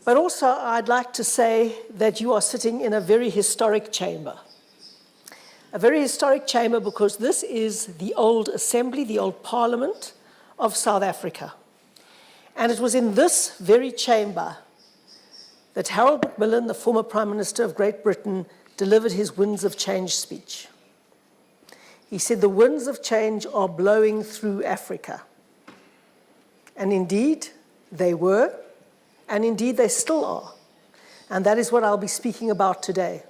But also, I'd like to say that you are sitting in a very historic chamber. A very historic chamber because this is the old assembly, the old parliament of South Africa. And it was in this very chamber that Harold Macmillan, the former Prime Minister of Great Britain, delivered his Winds of Change speech. He said, "The winds of change are blowing through Africa." And indeed, they were, and indeed they still are. And that is what I'll be speaking about today.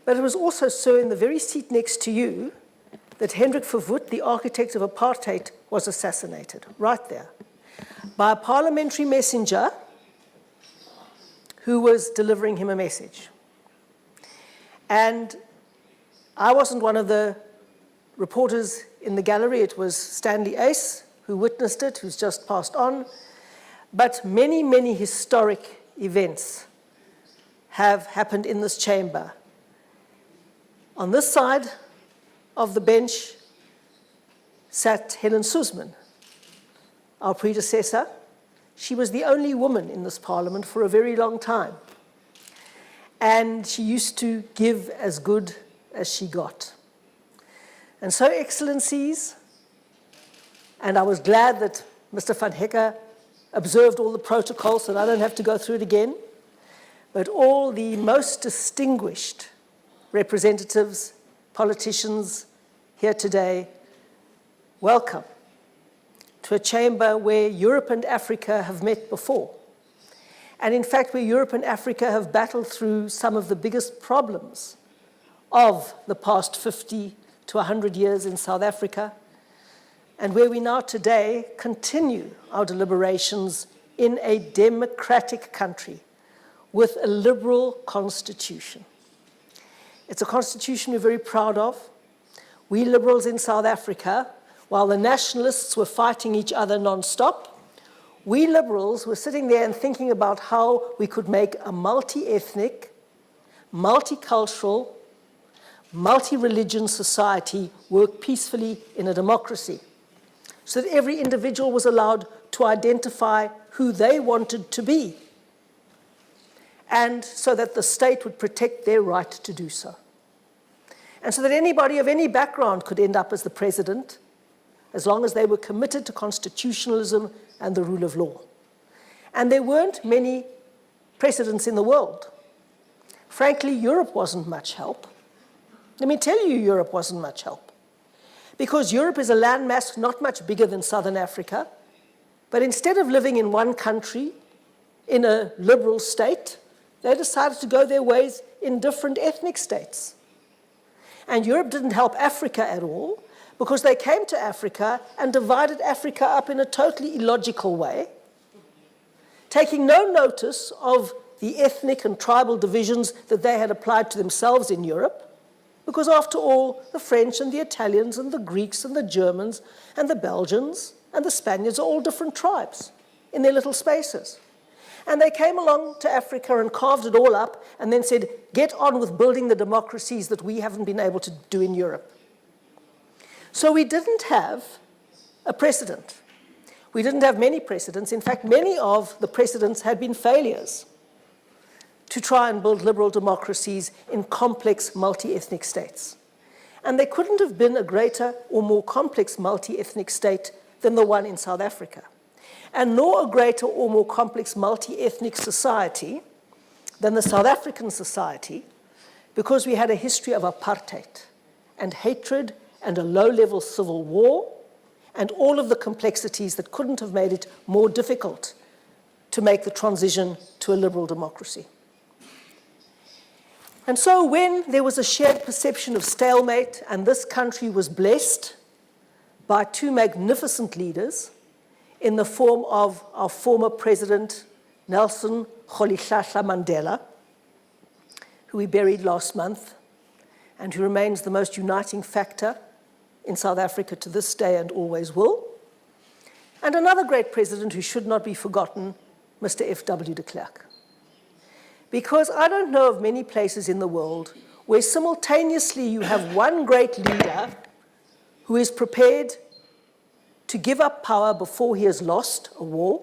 But it was also so in the very seat next to you that Hendrik Verwoerd, the architect of apartheid, was assassinated, right there, by a parliamentary messenger who was delivering him a message. And I wasn't one of the reporters in the gallery. It was Stanley Ace who witnessed it, who's just passed on. But many, many historic events have happened in this chamber. On this side of the bench sat Helen Zille, our predecessor. She was the only woman in this parliament for a very long time. And she used to give as good as she got. And so, Excellencies, and I was glad that Mr. van Hekke observed all the protocols, and I don't have to go through it again, but all the most distinguished representatives, politicians here today, welcome to a chamber where Europe and Africa have met before. And in fact, where Europe and Africa have battled through some of the biggest problems of the past 50 to 100 years in South Africa, and where we now today continue our deliberations in a democratic country with a liberal constitution. It's a constitution we're very proud of. We liberals in South Africa, while the nationalists were fighting each other non-stop, we liberals were sitting there and thinking about how we could make a multi-ethnic, multicultural, multi-religion society work peacefully in a democracy, so that every individual was allowed to identify who they wanted to be, and so that the state would protect their right to do so. And so that anybody of any background could end up as the president, as long as they were committed to constitutionalism and the rule of law. And there weren't many precedents in the world. Frankly, Europe wasn't much help. Let me tell you, Europe wasn't much help. Because Europe is a landmass not much bigger than Southern Africa, but instead of living in one country, in a liberal state, they decided to go their ways in different ethnic states. And Europe didn't help Africa at all, because they came to Africa and divided Africa up in a totally illogical way, taking no notice of the ethnic and tribal divisions that they had applied to themselves in Europe, because after all, the French and the Italians and the Greeks and the Germans and the Belgians and the Spaniards are all different tribes in their little spaces. And they came along to Africa and carved it all up and then said, get on with building the democracies that we haven't been able to do in Europe. So we didn't have a precedent. We didn't have many precedents. In fact, many of the precedents had been failures to try and build liberal democracies in complex multi-ethnic states. And there couldn't have been a greater or more complex multi-ethnic state than the one in South Africa, and nor a greater or more complex multi-ethnic society than the South African society, because we had a history of apartheid and hatred and a low-level civil war, and all of the complexities that couldn't have made it more difficult to make the transition to a liberal democracy. And so when there was a shared perception of stalemate, and this country was blessed by two magnificent leaders in the form of our former president, Nelson Rolihlahla Mandela, who we buried last month, and who remains the most uniting factor in South Africa to this day and always will, and another great president who should not be forgotten, Mr. F.W. de Klerk. Because I don't know of many places in the world where simultaneously you have one great leader who is prepared to give up power before he has lost a war,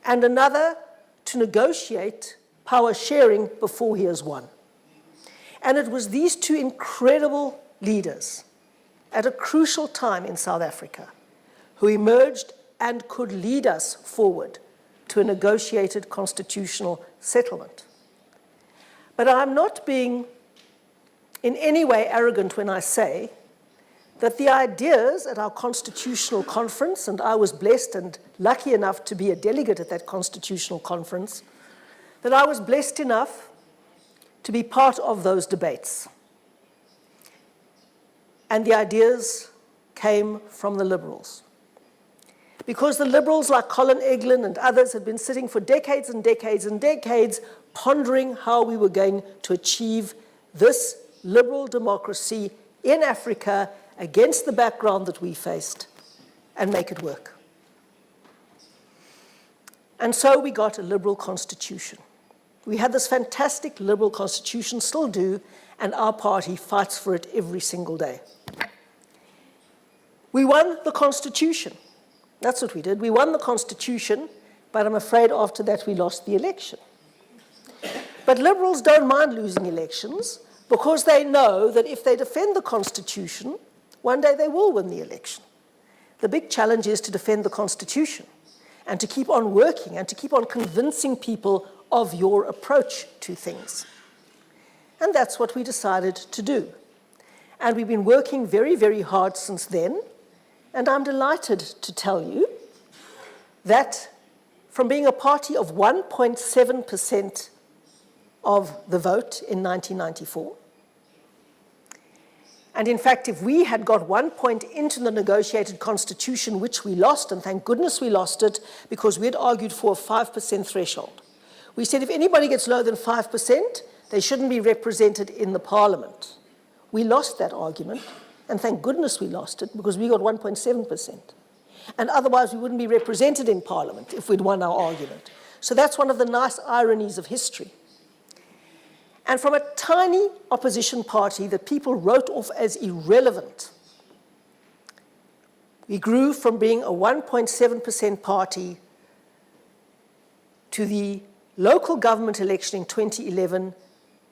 and another to negotiate power sharing before he has won. And it was these two incredible leaders at a crucial time in South Africa who emerged and could lead us forward to a negotiated constitutional settlement. But I'm not being in any way arrogant when I say that the ideas at our constitutional conference, and I was blessed and lucky enough to be a delegate at that constitutional conference, that I was blessed enough to be part of those debates. And the ideas came from the Liberals. Because the Liberals, like Colin Eglin and others, had been sitting for decades and decades and decades pondering how we were going to achieve this liberal democracy in Africa against the background that we faced and make it work. And so we got a liberal constitution. We had this fantastic liberal constitution, still do, and our party fights for it every single day. We won the constitution. That's what we did. We won the constitution, but I'm afraid after that we lost the election. But Liberals don't mind losing elections because they know that if they defend the constitution, one day they will win the election. The big challenge is to defend the constitution and to keep on working and to keep on convincing people of your approach to things. And that's what we decided to do. And we've been working very, very hard since then. And I'm delighted to tell you that from being a party of 1.7% of the vote in 1994, and in fact, if we had got 1 point into the negotiated constitution, which we lost, and thank goodness we lost it, because we had argued for a 5% threshold. We said if anybody gets lower than 5%, they shouldn't be represented in the parliament. We lost that argument, and thank goodness we lost it, because we got 1.7%. And otherwise, we wouldn't be represented in parliament if we'd won our argument. So that's one of the nice ironies of history. And from a tiny opposition party that people wrote off as irrelevant, we grew from being a 1.7% party to the local government election in 2011,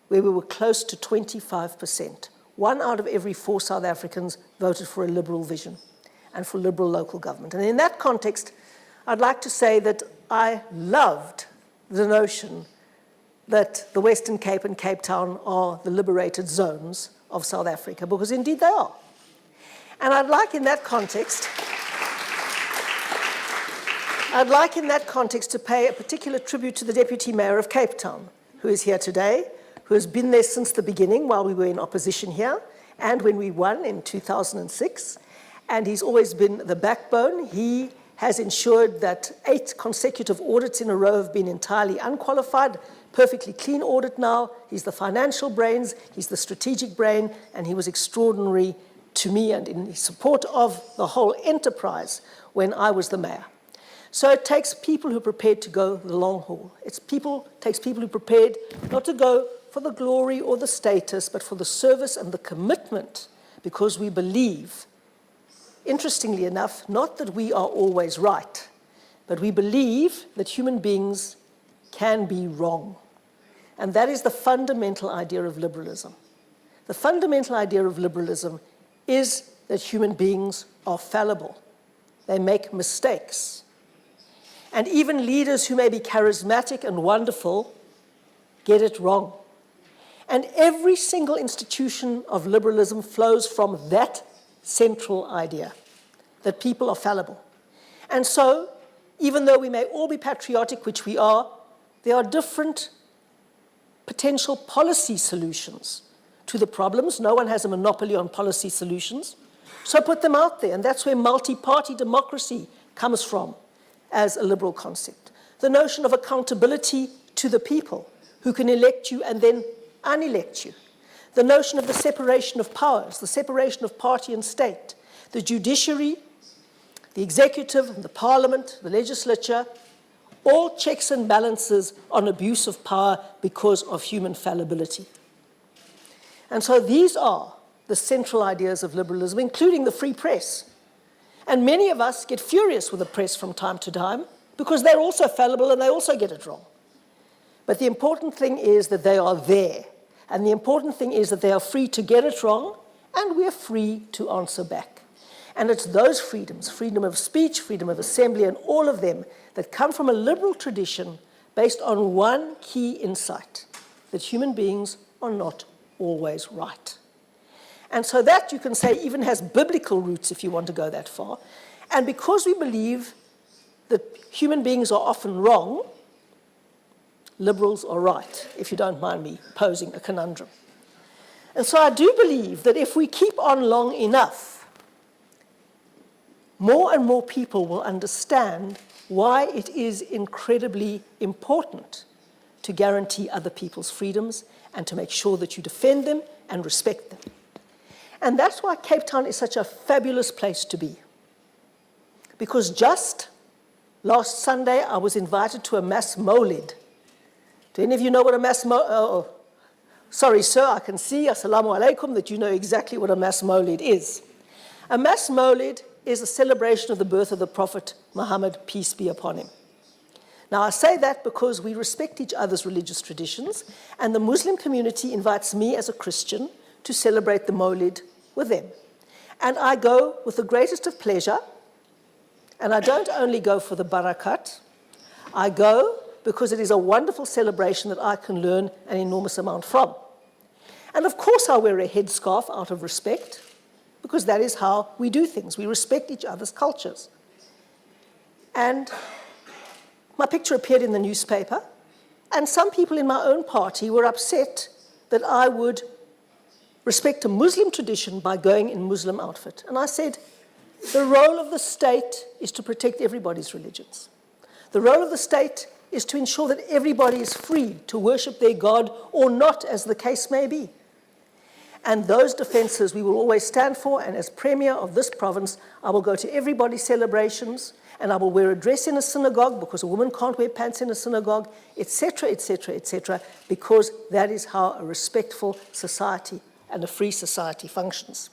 where we were close to 25%. 1 out of every 4 South Africans voted for a liberal vision and for liberal local government. And in that context, I'd like to say that I loved the notion that the Western Cape and Cape Town are the liberated zones of South Africa, because indeed they are. And I'd like in that context to pay a particular tribute to the Deputy Mayor of Cape Town, who is here today, who has been there since the beginning while we were in opposition here, and when we won in 2006. And he's always been the backbone. He has ensured that 8 consecutive audits in a row have been entirely unqualified, perfectly clean audit now. He's the financial brains, he's the strategic brain, and he was extraordinary to me and in support of the whole enterprise when I was the mayor. So it takes people who are prepared to go the long haul. It takes people who are prepared not to go for the glory or the status, but for the service and the commitment, because we believe, interestingly enough, not that we are always right, but we believe that human beings can be wrong. And that is the fundamental idea of liberalism. The fundamental idea of liberalism is that human beings are fallible. They make mistakes. And even leaders who may be charismatic and wonderful get it wrong. And every single institution of liberalism flows from that central idea, that people are fallible. And so, even though we may all be patriotic, which we are, there are different potential policy solutions to the problems. No one has a monopoly on policy solutions. So put them out there, and that's where multi-party democracy comes from as a liberal concept. The notion of accountability to the people who can elect you and then unelect you. The notion of the separation of powers, the separation of party and state, the judiciary, the executive, the parliament, the legislature, all checks and balances on abuse of power because of human fallibility. And so these are the central ideas of liberalism, including the free press. And many of us get furious with the press from time to time because they're also fallible and they also get it wrong. But the important thing is that they are there. And the important thing is that they are free to get it wrong, and we're free to answer back. And it's those freedoms, freedom of speech, freedom of assembly, and all of them that come from a liberal tradition based on one key insight, that human beings are not always right. And so that, you can say, even has biblical roots if you want to go that far. And because we believe that human beings are often wrong, liberals are right, if you don't mind me posing a conundrum. And so I do believe that if we keep on long enough, more and more people will understand why it is incredibly important to guarantee other people's freedoms and to make sure that you defend them and respect them. And that's why Cape Town is such a fabulous place to be. Because just last Sunday, I was invited to a mass Mawlid. Do any of you know what a mass Mawlid? Sorry, sir, I can see, assalamu alaikum, that you know exactly what a mass Mawlid is. A mass Mawlid is a celebration of the birth of the Prophet Muhammad, peace be upon him. Now, I say that because we respect each other's religious traditions, and the Muslim community invites me as a Christian to celebrate the Mawlid with them. And I go with the greatest of pleasure, and I don't only go for the barakat, I go because it is a wonderful celebration that I can learn an enormous amount from. And of course I wear a headscarf out of respect, because that is how we do things. We respect each other's cultures. And my picture appeared in the newspaper, and some people in my own party were upset that I would respect a Muslim tradition by going in Muslim outfit. And I said, the role of the state is to protect everybody's religions. The role of the state is to ensure that everybody is free to worship their God or not, as the case may be. And those defenses we will always stand for, and as Premier of this province, I will go to everybody's celebrations, and I will wear a dress in a synagogue because a woman can't wear pants in a synagogue, etc., etc., etc., because that is how a respectful society and a free society functions.